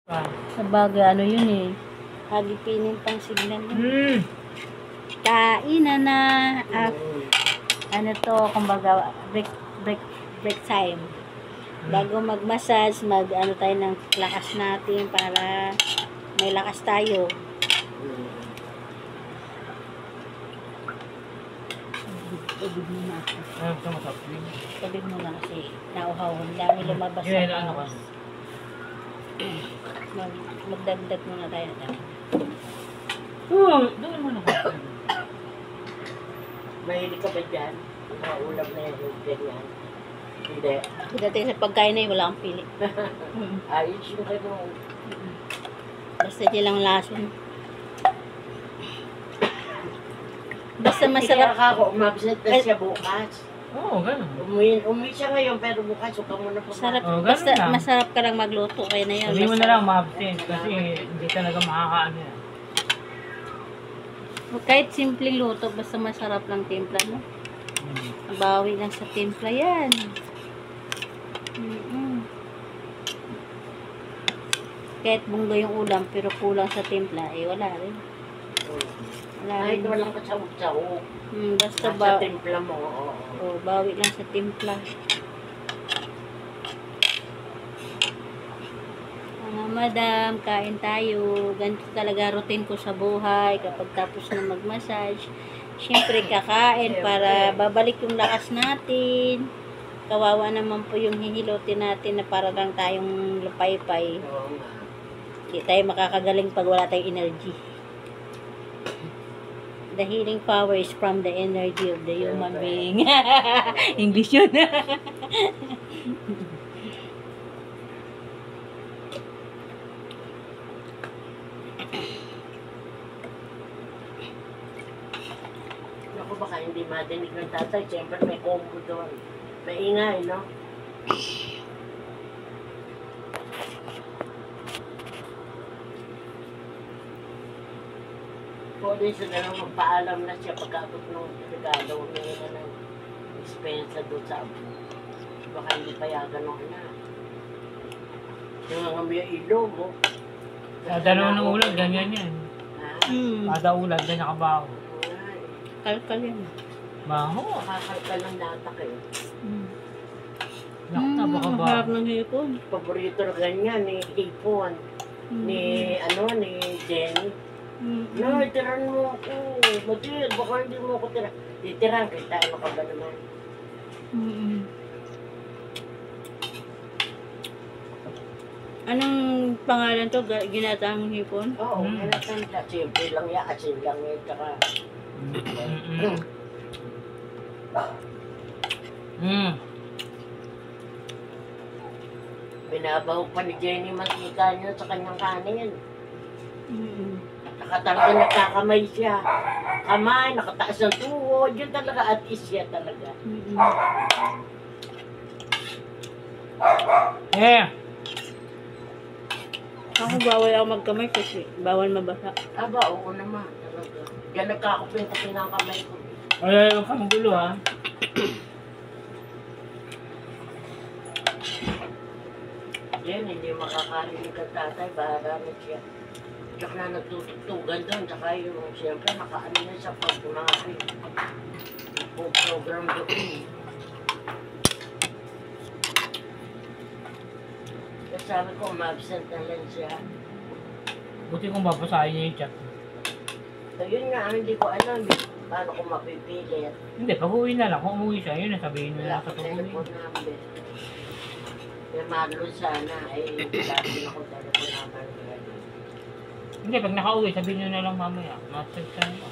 Sabagay, ano yun eh. Hagipinin pang signal yun. Kain na. Ano to, kumbaga, break time. Bago mag-massage, ano tayo ng lakas natin para may lakas tayo. Tubig muna ako. Tubig muna kasi nauhaw. Ang dami lumabas na pawas. Magdagdag muna tayo na tayo. Doon muna ka. Mahilig ka ba dyan? Ang mga ulam na yun, ganyan. Hindi. Dating sa pagkain na yun, wala akong pili. Ayos yung gano'n. Basta di lang lason. Basta masarap. Kaya ako, umabsent na siya bukas. Oo, gano'n. Umuwi siya ngayon, pero bukas, suka mo na pa. Sarap, Oh, basta lang. masarap ka lang magluto. Kaya na yun. Sabi mo na lang ma-absent kasi hindi talaga makakaano yan. Kahit simpleng luto, basta masarap lang timpla, no? Bawi lang sa timpla yan. Kahit bunggo yung ulam, pero kulang sa timpla, eh wala rin. Wala Kahit rin. walang kasawag-sawag. Basta Nasa timpla mo, bawi lang sa timpla. Madam, kain tayo. Ganito talaga routine ko sa buhay. Kapag tapos na mag-massage, syempre kakain para babalik yung lakas natin. Kawawa naman po yung hihilotin natin na para lang tayong lupay-pay. Hindi tayo makakagaling pag wala tayong energy. The healing power is from the energy of the human being. English yun. Ako baka hindi madinig ng tatay. Siyempre may combo doon. Maingay, no? Pwede siya na lang magpaalam na siya pagkabot ng regalo niya ng dispensa doon sa baka hindi payagan ng na. Yung mga may ilog mo. Kada naman ng ulan, ganyan yan. Kada ulan, ganyan nakabaho. Kalkal yan. Baho. Makakalkal ng latak eh. Nakta, baka baho. Harap ng hipon. Paborito na ganyan ni Hipon. Ni Jenny. No, itiran mo ako. Matil, baka hindi mo ako tira. Titiran kita, ano ka ba naman? Anong pangalan to? Ginataang hipon? Oo, kinatanda. Siyempre lang yan, asin lang yan, tsaka... Binabaho pa ni Jenny mantika niya sa kanyang kanin. Talaga nagkakamay siya. Kamay, nakataas ng tuhod. Yun talaga at is siya talaga. Ako bawal ako magkamay kasi bawal mabasa. Aba, oo naman. Talaga. Yan nagkakupin-kupin ang kamay ko. Ay, huwag kang gulo ha. Yan, hindi makakarinig ang tatay. Bahala na siya. Tsaka na nagtutugtugan doon. Tsaka yung, siyempre, nakaano na siya pag mga program doon. Kasi sabi ko, ma-absent na lang siya. Buti kung babasahin niya yung chat. So yun nga, hindi ko alam paano ko mapipilit. Hindi, pag-uwi na lang. Kung umuwi siya, yun, sabihin mo Wala lang ko sa pag-uwi. telephone number. Kaya Marlon sana, lagi na ko telephone number. Hindi, pag nakauwi, sabihin nyo na lang mamaya. Master ka na.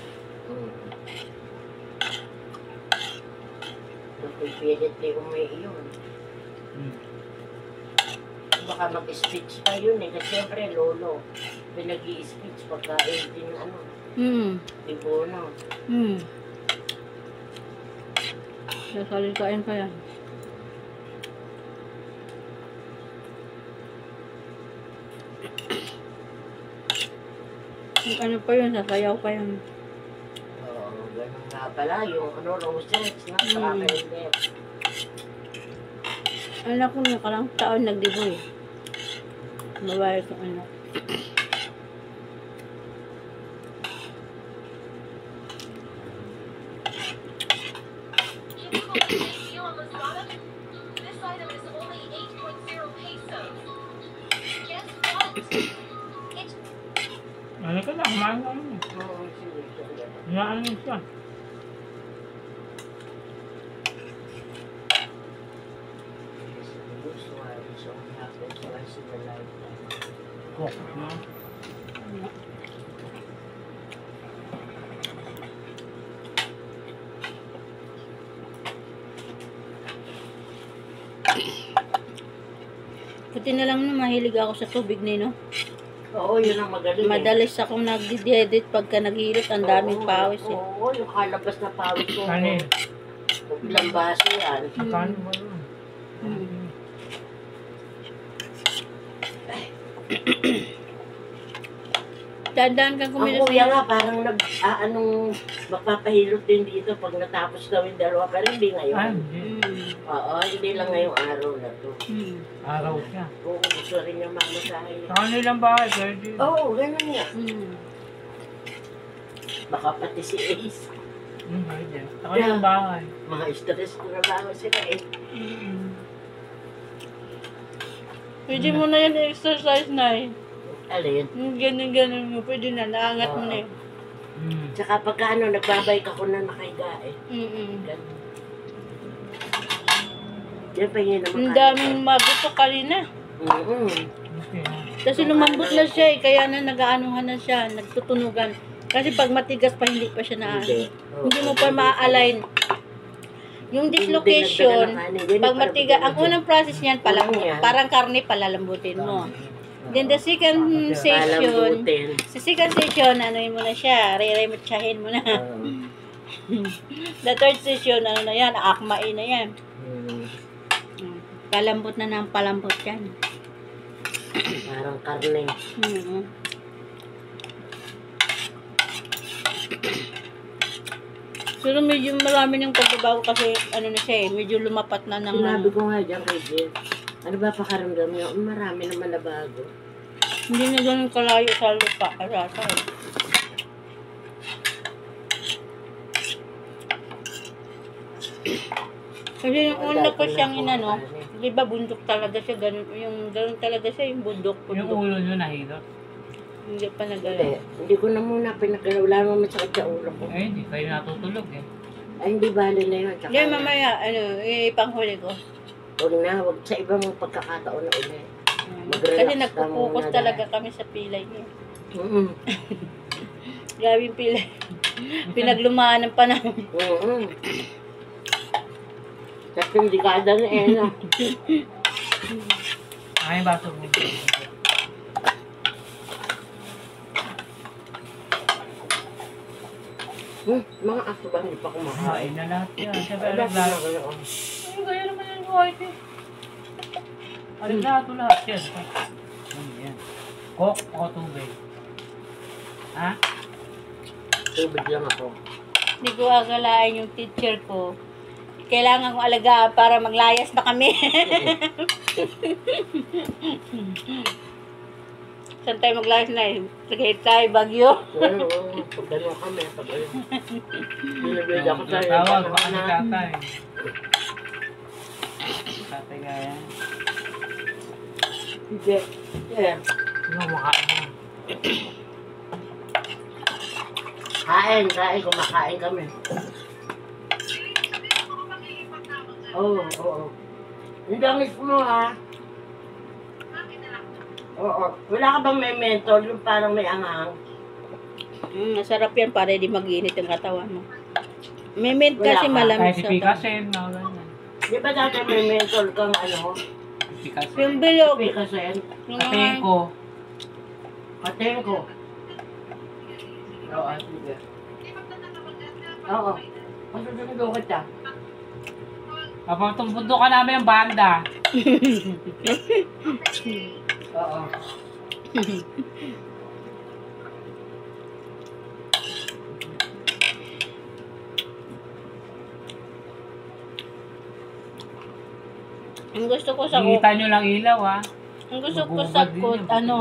Mapipilit di umuwi yun. Baka mag-speech pa yun eh. Kasi siyempre, lolo, pinag-i-speech pagka 18, ano, Tibono. Sasalikain pa yan. Yung ano pa yun, sasayaw pa yun. Oo, ganun nga pala. Yung ano, roses na sa akin. Anak ko nakalang taon nagdibo eh. Babae ko ano. This item is only 8.0 pesos. Guess what? It's Ano ka na, kumain ka na. Oo, sige. Hinaan mo siya. Cook, no? Buti na lang no, mahilig ako sa tubig no. Oo, yun ang magaling. Madalas akong nagdi-edit pagka naghihilot, ang daming pawis eh. Oo, yung kalabas na pawis ko. Kanin. Ilang baso yan. Kanin mo yun. Mm. Dandaan kang Ang kumilos kuya nga, parang magpapahilot din dito pag natapos gawin dalawa. Pero hindi Ay, ngayon. hindi. Oo, hindi lang ngayong araw na to. Araw siya. Oo, gusto rin niya mamasahe. Sa kanilang bahay, pwede. Oo, ganun nga. Mm. Baka pati si Ace. Pwede. Sa kanilang bahay. Mga stress ko na ba sila eh. Pwede mo na yan exercise na eh. Alin? Yung ganun-ganun mo, pwede na, naangat mo na eh. Tsaka pagka nagbabike ako na nakahiga eh. Ganun. Yan pa yun naman. Ang daming mabuto kanina. Okay. Kasi lumambot na siya eh, kaya na nag-aanuhan na siya, nagtutunugan. Kasi pag matigas pa, hindi pa siya na hindi mo pa ma-align. Yung dislocation, pag matigas, ang unang process niyan, parang karne palalambutin mo. Then the second session, sa second session, ano yun mo na siya, re-rematchahin mo na. The third session, ano na yan, akmain na yan. Kalambot na ng palambot yan. Parang karne. Pero medyo marami ng pagbabago kasi ano na siya eh, medyo lumapat na ng Sinabi ko nga dyan kay Jen, ano ba pakaramdam niya? Marami naman na bago. hindi na ganun kalayo sa lupa. Karasa eh. Kasi yung una ko siyang inano, di ba bundok talaga siya, ganun, yung ganun talaga siya, yung bundok. Yung ulo nyo nahilot. Hindi pa Hindi, nagalaw. hindi ko na muna pinagalaw. Wala naman masakit sa ulo ko. Eh, hindi kayo natutulog eh. Ay, hindi bali na yun. Tsaka, Hindi, mamaya, ano, ipanghuli ko. huwag na, huwag sa ibang pagkakataon na ulit. Mag-relax Kasi ka nagpo-focus muna talaga kami sa pilay niya. Mm-mm. Grabe yung pilay. Pinaglumaan ng panahon. Mm-mm. Kasi hindi kada na eh, no? Ay, baso mo. Mga aso ba hindi pa kumakain? Kain na lahat yan. Siyempre, Ay, alam bakit lahat. na kayo? Ay, gaya naman yung white eh. Alam lahat yan. Ano yan? Coke o tubig? Ha? Tubig lang ako. Hindi ko agalain yung teacher ko. Kailangan kong alagaan para maglayas na kami. Saan tayo maglayas na eh? Sige tayo, Bagyo. Oo, pag gano'n kami, pag ayun. Binibig ako tayo. Tawag, baka ni tatay. Tatay gaya. Hindi. Yeah. Ano, makain mo. Kain, kumakain kami. Oo. Hindi ang miss mo ha. Oo. Wala ka bang may mentol, yung parang may anghang? Masarap yan para di mag-init yung katawan mo. May mint Wala kasi ka. Kahit malamig si sa Picasen, mga ganyan. Di ba dati may mentol kang ano? Picasen. yung bilog. Pikasen? Yung Katingin mga, ko. Pating ko. Oo, sige. Oo. Masusundo kita. Kapag tumbundo ka namin ng banda. Oo. ang gusto ko sa Nakikita nyo lang ilaw ha. Ang gusto ko Magugad sa din kot, yan. ano,